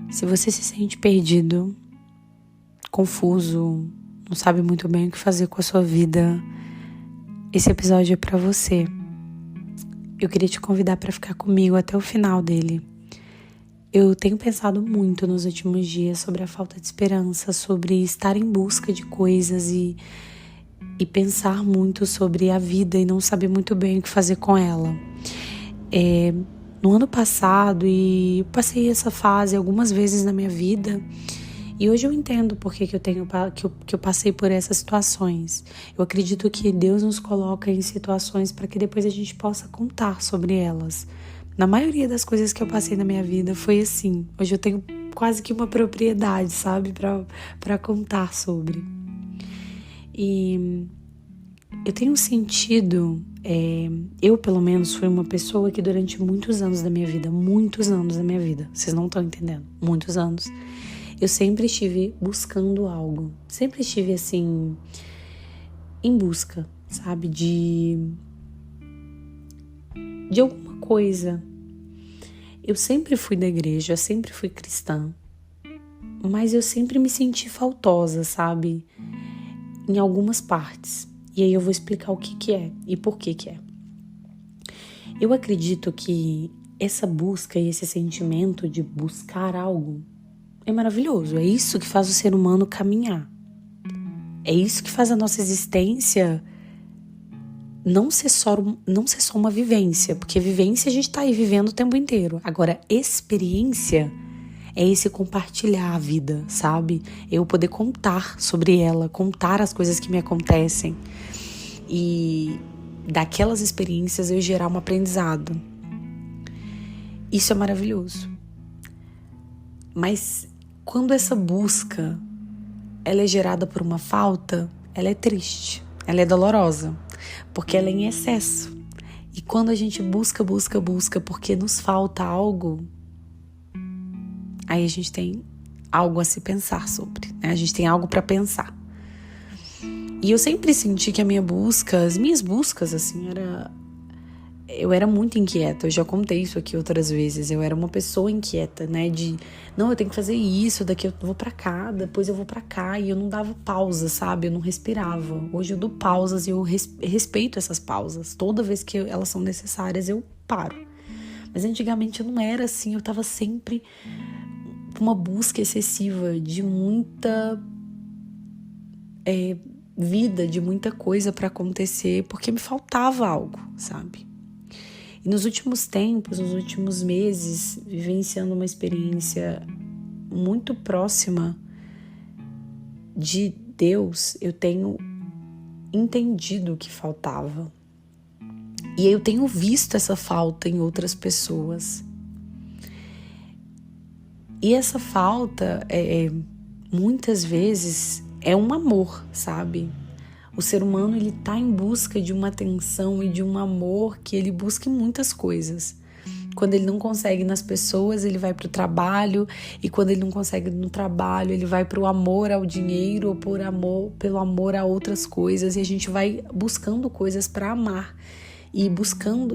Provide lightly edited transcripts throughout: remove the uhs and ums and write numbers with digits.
Se você se sente perdido, confuso, não sabe muito bem o que fazer com a sua vida, esse episódio é pra você. Eu queria te convidar para ficar comigo até o final dele. Eu tenho pensado muito nos últimos dias sobre a falta de esperança, sobre estar em busca de coisas e pensar muito sobre a vida e não saber muito bem o que fazer com ela. No ano passado, eu passei essa fase algumas vezes na minha vida, e hoje eu entendo por que eu passei por essas situações. Eu acredito que Deus nos coloca em situações para que depois a gente possa contar sobre elas. Na maioria das coisas que eu passei na minha vida foi assim. Hoje eu tenho quase que uma propriedade, sabe, para contar sobre. E eu tenho sentido, eu pelo menos fui uma pessoa que durante muitos anos da minha vida, vocês não estão entendendo, muitos anos, eu sempre estive buscando algo, sempre estive assim, em busca, sabe, de alguma coisa. Eu sempre fui da igreja, sempre fui cristã, mas eu sempre me senti faltosa, sabe, em algumas partes. E aí eu vou explicar o que é e por que é. Eu acredito que essa busca e esse sentimento de buscar algo é maravilhoso. É isso que faz o ser humano caminhar. É isso que faz a nossa existência não ser só uma vivência. Porque vivência a gente tá aí vivendo o tempo inteiro. Agora, experiência é esse compartilhar a vida, sabe? Eu poder contar sobre ela, contar as coisas que me acontecem. E daquelas experiências eu gerar um aprendizado. Isso é maravilhoso. Mas quando essa busca ela é gerada por uma falta, ela é triste, ela é dolorosa, porque ela é em excesso. E quando a gente busca porque nos falta algo, aí a gente tem algo a se pensar sobre, né? A gente tem algo para pensar. E eu sempre senti que as minhas buscas, assim, eu era muito inquieta. Eu já contei isso aqui outras vezes. Eu era uma pessoa inquieta, né? Não, eu tenho que fazer isso, daqui eu vou pra cá, depois eu vou pra cá. E eu não dava pausa, sabe? Eu não respirava. Hoje eu dou pausas e eu respeito essas pausas. Toda vez que elas são necessárias, eu paro. Mas antigamente eu não era assim. Eu tava sempre com uma busca excessiva de muita vida, de muita coisa para acontecer, porque me faltava algo, sabe? E nos últimos tempos, nos últimos meses, vivenciando uma experiência muito próxima de Deus, eu tenho entendido o que faltava. E eu tenho visto essa falta em outras pessoas. E essa falta, muitas vezes, é um amor, sabe? O ser humano, ele tá em busca de uma atenção e de um amor que ele busca em muitas coisas. Quando ele não consegue nas pessoas, ele vai pro trabalho, e quando ele não consegue no trabalho, ele vai pro amor ao dinheiro ou pelo amor a outras coisas, e a gente vai buscando coisas para amar e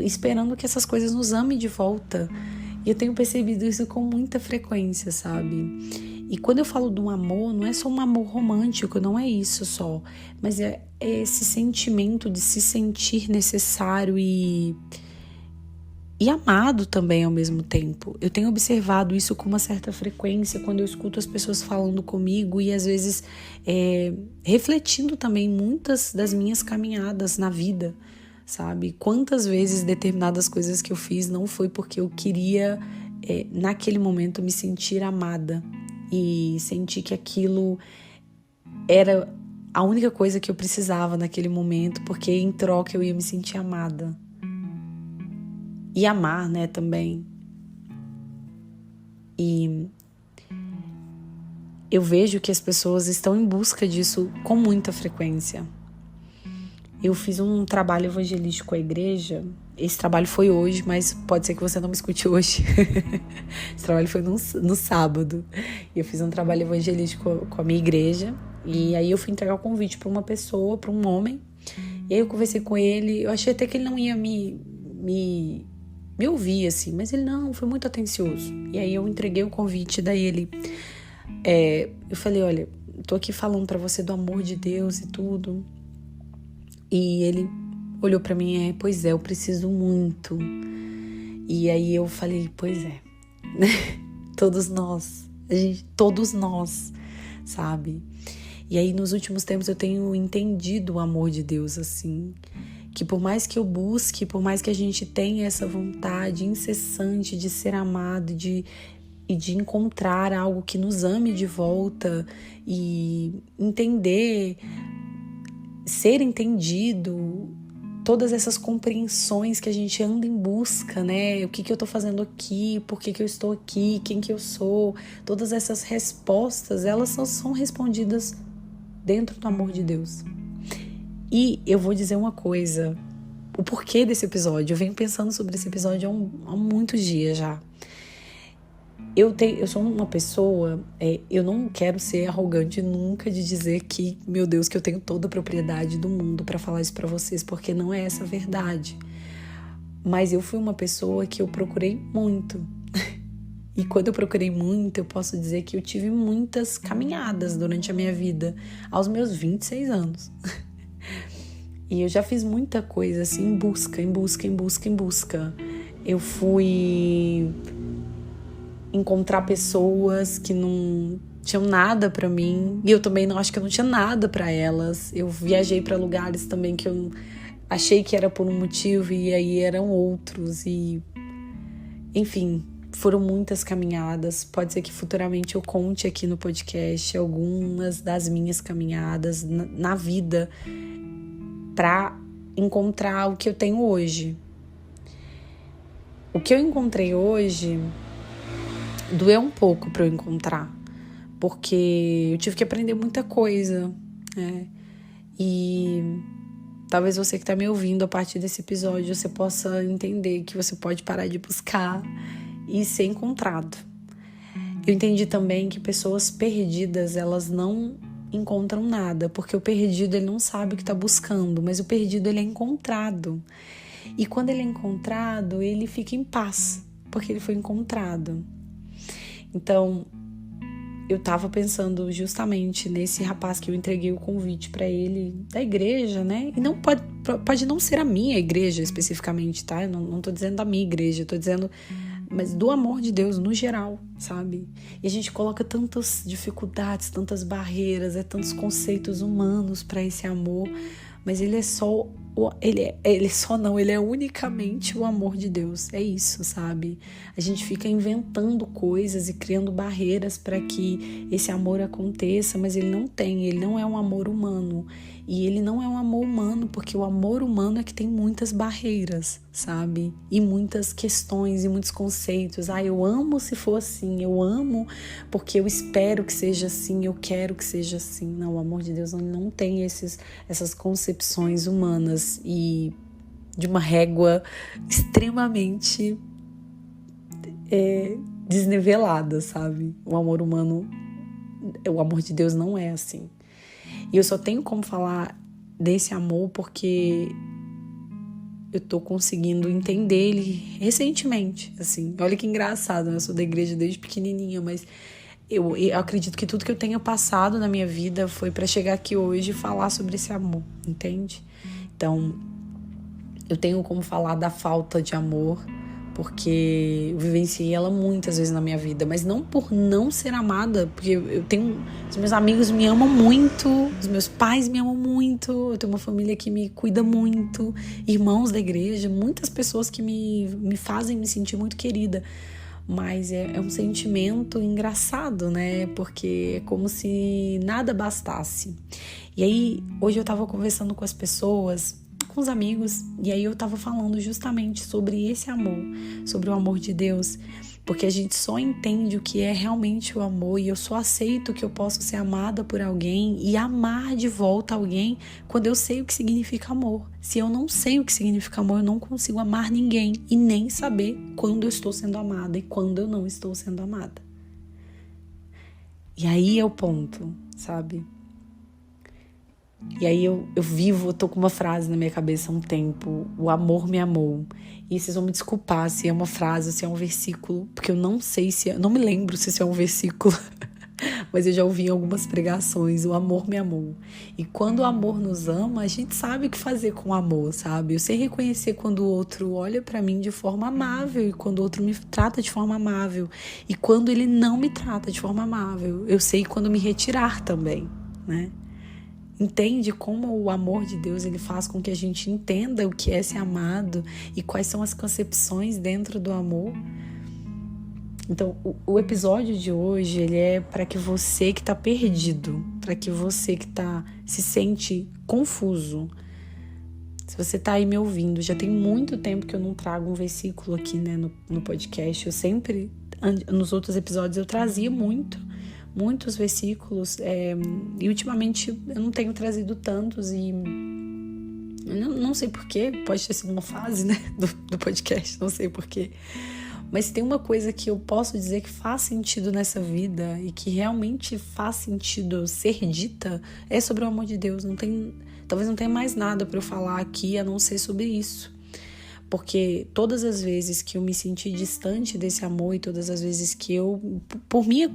esperando que essas coisas nos amem de volta. E eu tenho percebido isso com muita frequência, sabe? E quando eu falo de um amor, não é só um amor romântico, não é isso só, mas é esse sentimento de se sentir necessário e amado também ao mesmo tempo. Eu tenho observado isso com uma certa frequência quando eu escuto as pessoas falando comigo e às vezes refletindo também muitas das minhas caminhadas na vida, sabe? Quantas vezes determinadas coisas que eu fiz não foi porque eu queria, naquele momento, me sentir amada e sentir que aquilo era a única coisa que eu precisava naquele momento, porque em troca eu ia me sentir amada. E amar, né, também. E eu vejo que as pessoas estão em busca disso com muita frequência. Eu fiz um trabalho evangelístico com a igreja. Esse trabalho foi hoje, mas pode ser que você não me escute hoje. Esse trabalho foi no sábado. Eu fiz um trabalho evangelístico com a minha igreja. E aí eu fui entregar o convite para uma pessoa, para um homem. E aí eu conversei com ele, eu achei até que ele não ia me ouvir, assim, mas ele não, foi muito atencioso. E aí eu entreguei o convite, daí ele... eu falei, olha, tô aqui falando pra você do amor de Deus e tudo. E ele olhou pra mim, pois é, eu preciso muito. E aí eu falei, pois é, todos nós, sabe? E aí nos últimos tempos eu tenho entendido o amor de Deus, assim, que por mais que eu busque, por mais que a gente tenha essa vontade incessante de ser amado, e de encontrar algo que nos ame de volta e entender, ser entendido, todas essas compreensões que a gente anda em busca, né? O que eu tô fazendo aqui, por que eu estou aqui, quem que eu sou, todas essas respostas, elas são respondidas dentro do amor de Deus. E eu vou dizer uma coisa, o porquê desse episódio, eu venho pensando sobre esse episódio há muitos dias já. Eu sou uma pessoa, eu não quero ser arrogante nunca de dizer que, meu Deus, que eu tenho toda a propriedade do mundo para falar isso para vocês, porque não é essa a verdade. Mas eu fui uma pessoa que eu procurei muito. E quando eu procurei muito, eu posso dizer que eu tive muitas caminhadas durante a minha vida, aos meus 26 anos. E eu já fiz muita coisa assim, em busca. Eu fui encontrar pessoas que não tinham nada pra mim, e eu também não acho que eu não tinha nada pra elas. Eu viajei pra lugares também que eu achei que era por um motivo e aí eram outros, e enfim, foram muitas caminhadas. Pode ser que futuramente eu conte aqui no podcast algumas das minhas caminhadas na vida pra encontrar o que eu tenho hoje. O que eu encontrei hoje doeu um pouco para eu encontrar, porque eu tive que aprender muita coisa, né? E talvez você que está me ouvindo a partir desse episódio, você possa entender que você pode parar de buscar e ser encontrado. Eu entendi também que pessoas perdidas, elas não encontram nada, porque o perdido, ele não sabe o que está buscando, mas o perdido, ele é encontrado. E quando ele é encontrado, ele fica em paz, porque ele foi encontrado. Então, eu tava pensando justamente nesse rapaz que eu entreguei o convite pra ele da igreja, né? E não pode não ser a minha igreja especificamente, tá? Eu não tô dizendo da minha igreja, eu tô dizendo, mas do amor de Deus no geral, sabe? E a gente coloca tantas dificuldades, tantas barreiras, tantos conceitos humanos pra esse amor, mas ele é unicamente o amor de Deus. É isso, sabe? A gente fica inventando coisas e criando barreiras para que esse amor aconteça, mas ele não é um amor humano. E ele não é um amor humano porque o amor humano é que tem muitas barreiras, sabe? E muitas questões e muitos conceitos. Eu amo se for assim, eu amo porque eu espero que seja assim, eu quero que seja assim. Não, o amor de Deus não tem essas concepções humanas e de uma régua extremamente desnivelada, sabe? O amor humano, o amor de Deus não é assim. E eu só tenho como falar desse amor porque eu tô conseguindo entender ele recentemente, assim. Olha que engraçado, né? Eu sou da igreja desde pequenininha, mas eu acredito que tudo que eu tenha passado na minha vida foi pra chegar aqui hoje e falar sobre esse amor, entende? Então, eu tenho como falar da falta de amor, porque eu vivenciei ela muitas vezes na minha vida, mas não por não ser amada, porque os meus amigos me amam muito, os meus pais me amam muito, eu tenho uma família que me cuida muito, irmãos da igreja, muitas pessoas que me fazem me sentir muito querida, mas é um sentimento engraçado, né? Porque é como se nada bastasse. E aí, hoje eu tava conversando com as pessoas, com os amigos, e aí eu tava falando justamente sobre esse amor, sobre o amor de Deus, porque a gente só entende o que é realmente o amor, e eu só aceito que eu posso ser amada por alguém e amar de volta alguém quando eu sei o que significa amor. Se eu não sei o que significa amor, eu não consigo amar ninguém e nem saber quando eu estou sendo amada e quando eu não estou sendo amada. E aí é o ponto, sabe? E aí eu tô com uma frase na minha cabeça há um tempo: o amor me amou. E vocês vão me desculpar se é uma frase, se é um versículo, porque eu não sei se é, não me lembro se isso é um versículo, mas eu já ouvi em algumas pregações: o amor me amou. E quando o amor nos ama, a gente sabe o que fazer com o amor, sabe? Eu sei reconhecer quando o outro olha pra mim de forma amável e quando o outro me trata de forma amável. E quando ele não me trata de forma amável, eu sei quando me retirar também, né? Entende como o amor de Deus ele faz com que a gente entenda o que é ser amado e quais são as concepções dentro do amor. Então, o episódio de hoje ele é para que você que está perdido, para que você que se sente confuso. Se você está aí me ouvindo, já tem muito tempo que eu não trago um versículo aqui, né, no podcast. Eu sempre, nos outros episódios, eu trazia muitos versículos, e ultimamente eu não tenho trazido tantos e não sei porquê, pode ter sido uma fase, né, do podcast, não sei porquê, mas tem uma coisa que eu posso dizer que faz sentido nessa vida e que realmente faz sentido ser dita, é sobre o amor de Deus. Talvez não tenha mais nada para eu falar aqui a não ser sobre isso. Porque todas as vezes que eu me senti distante desse amor e todas as vezes que eu, por minha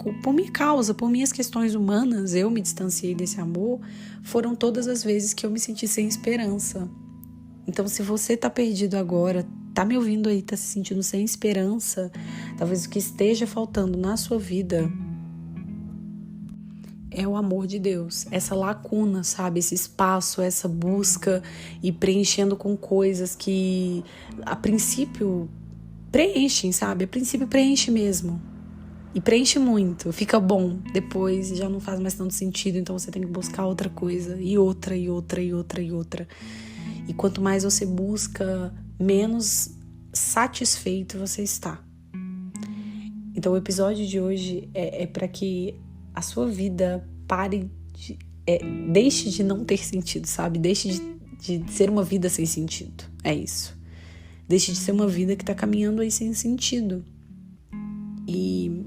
causa, por minhas questões humanas, eu me distanciei desse amor, foram todas as vezes que eu me senti sem esperança. Então, se você tá perdido agora, tá me ouvindo aí, tá se sentindo sem esperança, talvez o que esteja faltando na sua vida é o amor de Deus, essa lacuna, sabe? Esse espaço, essa busca e preenchendo com coisas que a princípio preenchem, sabe? A princípio preenche mesmo. E preenche muito, fica bom. Depois já não faz mais tanto sentido, então você tem que buscar outra coisa, e outra, e outra, e outra, e outra. E quanto mais você busca, menos satisfeito você está. Então o episódio de hoje é para que a sua vida deixe de não ter sentido, sabe? Deixe de ser uma vida sem sentido. É isso. Deixe de ser uma vida que tá caminhando aí sem sentido. E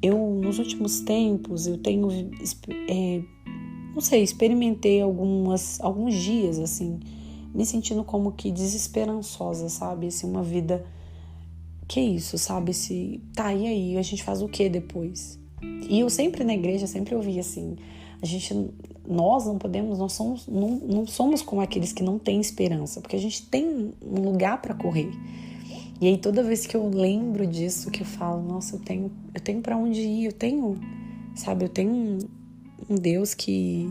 eu, nos últimos tempos, eu tenho, não sei, experimentei alguns dias, assim, me sentindo como que desesperançosa, sabe? Assim, uma vida, que isso, sabe? E aí, a gente faz o que depois? E eu sempre na igreja, sempre ouvi assim, nós não podemos, não somos como aqueles que não têm esperança, porque a gente tem um lugar para correr. E aí toda vez que eu lembro disso, que eu falo, nossa, eu tenho para onde ir, eu tenho um Deus que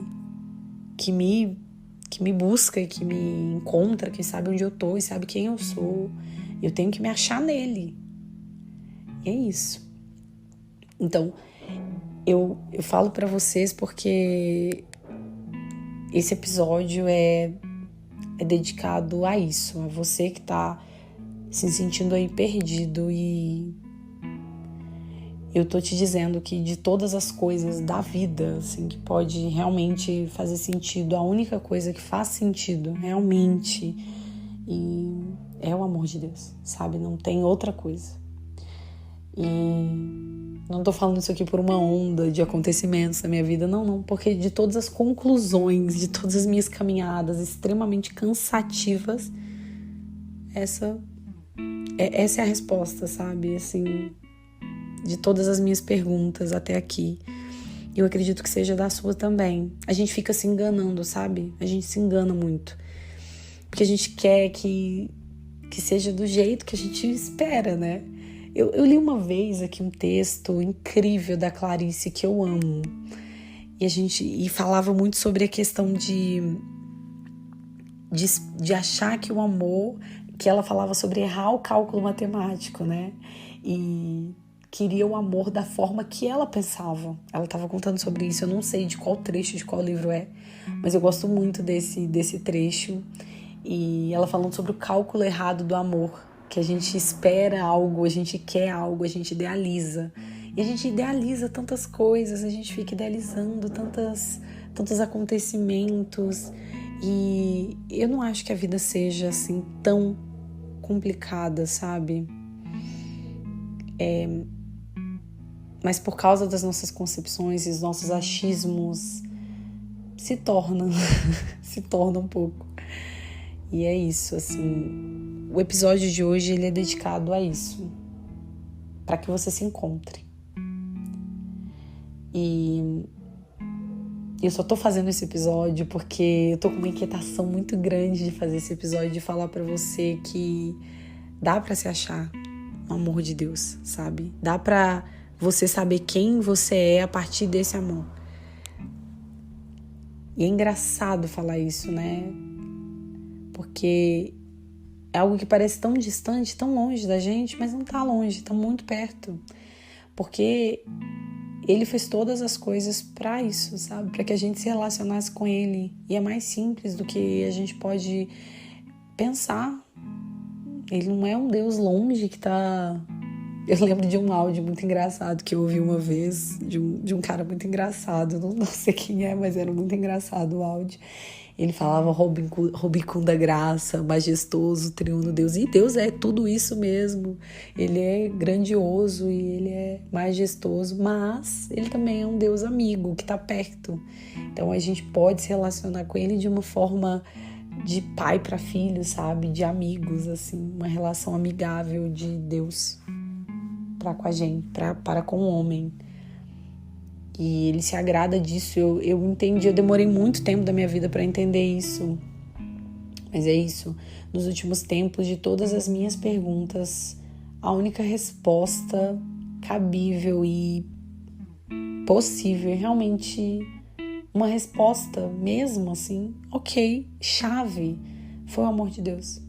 me busca e que me encontra, que sabe onde eu tô e sabe quem eu sou. Eu tenho que me achar nele. E é isso. Então, eu falo pra vocês porque esse episódio é dedicado a isso, a você que tá se sentindo aí perdido, e eu tô te dizendo que de todas as coisas da vida, assim, que pode realmente fazer sentido, a única coisa que faz sentido realmente e é o amor de Deus, sabe? Não tem outra coisa. E não tô falando isso aqui por uma onda de acontecimentos na minha vida, não, porque de todas as conclusões, de todas as minhas caminhadas extremamente cansativas, essa é a resposta, sabe? Assim, de todas as minhas perguntas até aqui. Eu acredito que seja da sua também. A gente fica se enganando, sabe? A gente se engana muito. Porque a gente quer que seja do jeito que a gente espera, né? Eu li uma vez aqui um texto incrível da Clarice que eu amo. E falava muito sobre a questão de achar que o amor, que ela falava sobre errar o cálculo matemático, né? E queria o amor da forma que ela pensava. Ela estava contando sobre isso, eu não sei de qual trecho, de qual livro é, mas eu gosto muito desse trecho. E ela falando sobre o cálculo errado do amor, que a gente espera algo, a gente quer algo, a gente idealiza. E a gente idealiza tantas coisas, a gente fica idealizando tantos acontecimentos. E eu não acho que a vida seja assim tão complicada, sabe? Mas por causa das nossas concepções e dos nossos achismos, se torna, se torna um pouco. E é isso, assim, o episódio de hoje ele é dedicado a isso, para que você se encontre. E eu só tô fazendo esse episódio porque eu tô com uma inquietação muito grande de fazer esse episódio, de falar pra você que dá pra se achar no amor de Deus, sabe? Dá pra você saber quem você é a partir desse amor. E é engraçado falar isso, né? Porque é algo que parece tão distante, tão longe da gente, mas não tá longe, tá muito perto. Porque Ele fez todas as coisas para isso, sabe? Para que a gente se relacionasse com Ele. E é mais simples do que a gente pode pensar. Ele não é um Deus longe que tá... Eu lembro de um áudio muito engraçado que eu ouvi uma vez, de um cara muito engraçado. Não sei quem é, mas era muito engraçado o áudio. Ele falava Rubicunda Graça, majestoso, triuno Deus. E Deus é tudo isso mesmo. Ele é grandioso e ele é majestoso, mas ele também é um Deus amigo, que está perto. Então a gente pode se relacionar com ele de uma forma de pai para filho, sabe? De amigos, assim. Uma relação amigável de Deus para com a gente, para com o homem. E ele se agrada disso. Eu entendi, eu demorei muito tempo da minha vida para entender isso. Mas é isso. Nos últimos tempos, de todas as minhas perguntas, a única resposta cabível e possível, realmente uma resposta mesmo assim, ok, chave, foi o amor de Deus.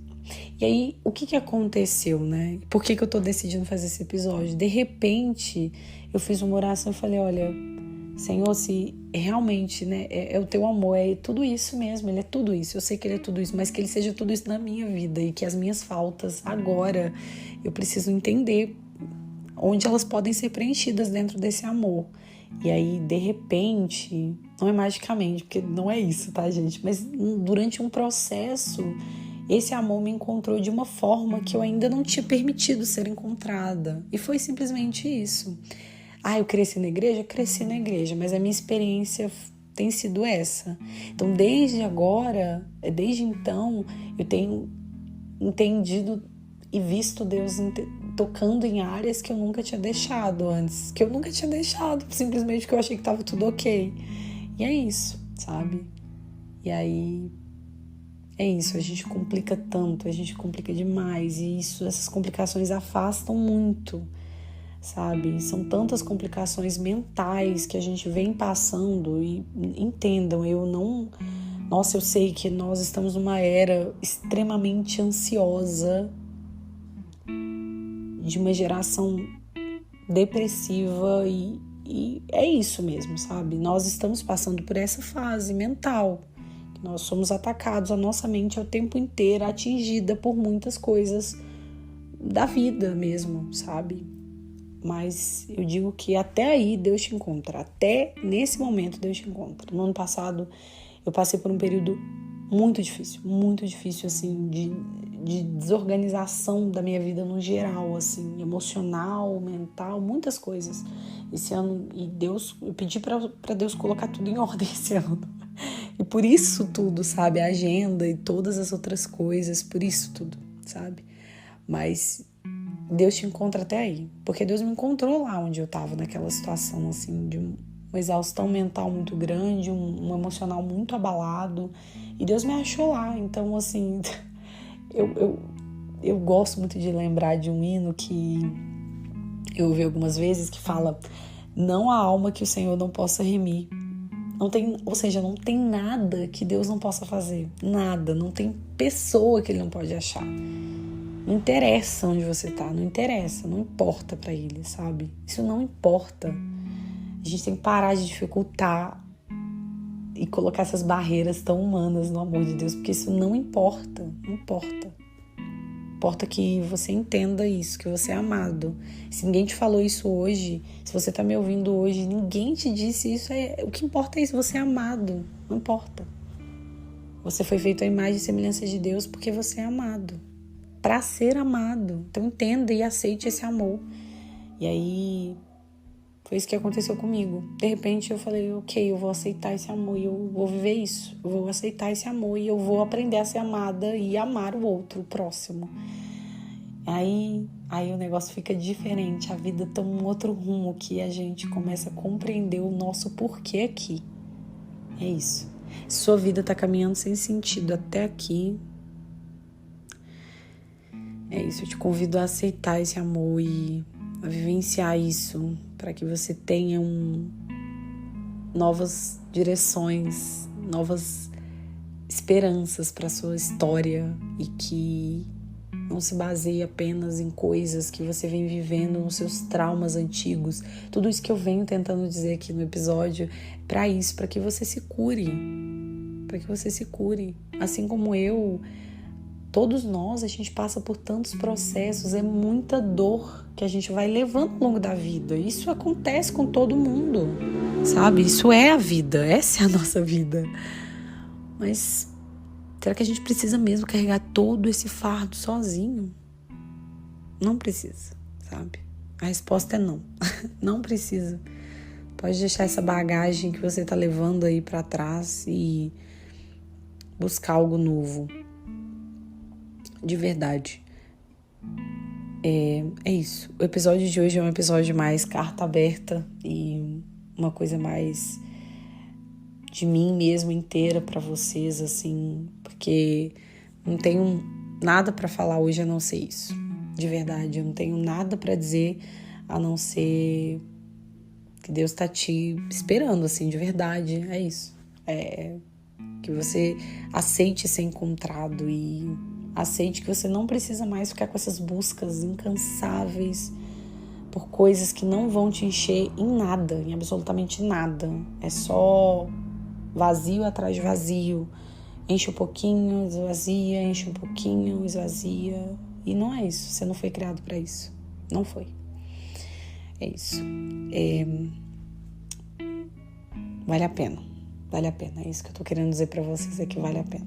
E aí, o que aconteceu, né? Por que eu tô decidindo fazer esse episódio? De repente, eu fiz uma oração e falei, olha, Senhor, se realmente, né, é o teu amor, é tudo isso mesmo, ele é tudo isso, eu sei que ele é tudo isso, mas que ele seja tudo isso na minha vida e que as minhas faltas agora, eu preciso entender onde elas podem ser preenchidas dentro desse amor. E aí, de repente, não é magicamente, porque não é isso, tá, gente? Mas durante um processo, esse amor me encontrou de uma forma que eu ainda não tinha permitido ser encontrada. E foi simplesmente isso. Eu cresci na igreja? Cresci na igreja, mas a minha experiência tem sido essa. Então, desde então, eu tenho entendido e visto Deus tocando em áreas que eu nunca tinha deixado antes. Simplesmente porque eu achei que estava tudo ok. E é isso, sabe? E aí, é isso, a gente complica tanto, a gente complica demais. E essas complicações afastam muito, sabe? São tantas complicações mentais que a gente vem passando e entendam, eu sei que nós estamos numa era extremamente ansiosa, de uma geração depressiva e é isso mesmo, sabe? Nós estamos passando por essa fase mental. Nós somos atacados, a nossa mente é o tempo inteiro atingida por muitas coisas da vida mesmo, sabe? Mas eu digo que até aí Deus te encontra, até nesse momento Deus te encontra. No ano passado eu passei por um período muito difícil assim, de desorganização da minha vida no geral, assim, emocional, mental, muitas coisas. Esse ano, eu pedi para Deus colocar tudo em ordem esse ano. E por isso tudo, sabe? A agenda e todas as outras coisas, por isso tudo, sabe? Mas Deus te encontra até aí. Porque Deus me encontrou lá onde eu tava, naquela situação, assim, de uma exaustão mental muito grande, um emocional muito abalado. E Deus me achou lá. Então, assim, eu gosto muito de lembrar de um hino que eu ouvi algumas vezes que fala: não há alma que o Senhor não possa remir. Não tem nada que Deus não possa fazer. Nada. Não tem pessoa que Ele não pode achar. Não interessa onde você tá. Não interessa. Não importa pra Ele, sabe? Isso não importa. A gente tem que parar de dificultar e colocar essas barreiras tão humanas no amor de Deus. Porque isso não importa. Não importa. Importa que você entenda isso, que você é amado. Se ninguém te falou isso hoje, se você tá me ouvindo hoje, ninguém te disse isso, o que importa é isso, você é amado, não importa. Você foi feito à imagem e semelhança de Deus porque você é amado, para ser amado. Então entenda e aceite esse amor. E aí, Foi isso que aconteceu comigo. De repente eu falei, ok, eu vou aceitar esse amor e eu vou viver isso. Eu vou aceitar esse amor e eu vou aprender a ser amada e amar o outro, o próximo. Aí o negócio fica diferente, a vida toma um outro rumo que a gente começa a compreender o nosso porquê aqui. É isso. Sua vida tá caminhando sem sentido até aqui. É isso, eu te convido a aceitar esse amor e a vivenciar isso para que você tenha novas direções, novas esperanças para sua história e que não se baseie apenas em coisas que você vem vivendo nos seus traumas antigos. Tudo isso que eu venho tentando dizer aqui no episódio, para isso, para que você se cure. Para que você se cure. Assim como eu, todos nós, a gente passa por tantos processos, é muita dor que a gente vai levando ao longo da vida. Isso acontece com todo mundo, sabe? Isso é a vida, essa é a nossa vida. Mas será que a gente precisa mesmo carregar todo esse fardo sozinho? Não precisa, sabe? A resposta é não. Não precisa. Pode deixar essa bagagem que você tá levando aí pra trás e buscar algo novo. De verdade. É isso. O episódio de hoje é um episódio mais carta aberta e uma coisa mais de mim mesmo inteira pra vocês, assim, porque não tenho nada pra falar hoje a não ser isso. De verdade, eu não tenho nada pra dizer a não ser que Deus tá te esperando, assim, de verdade. É isso. Que você aceite ser encontrado e aceite que você não precisa mais ficar com essas buscas incansáveis por coisas que não vão te encher em nada, em absolutamente nada. É só vazio atrás de vazio. Enche um pouquinho, esvazia, enche um pouquinho, esvazia. E não é isso. Você não foi criado para isso. Não foi. É isso. Vale a pena. Vale a pena. É isso que eu tô querendo dizer pra vocês, é que vale a pena.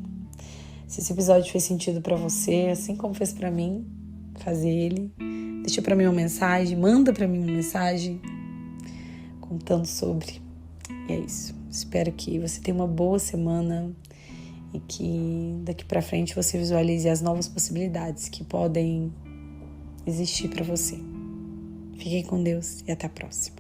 Se esse episódio fez sentido pra você, assim como fez pra mim, fazer ele, deixa pra mim uma mensagem, manda pra mim uma mensagem contando sobre. E é isso. Espero que você tenha uma boa semana e que daqui pra frente você visualize as novas possibilidades que podem existir pra você. Fiquem com Deus e até a próxima.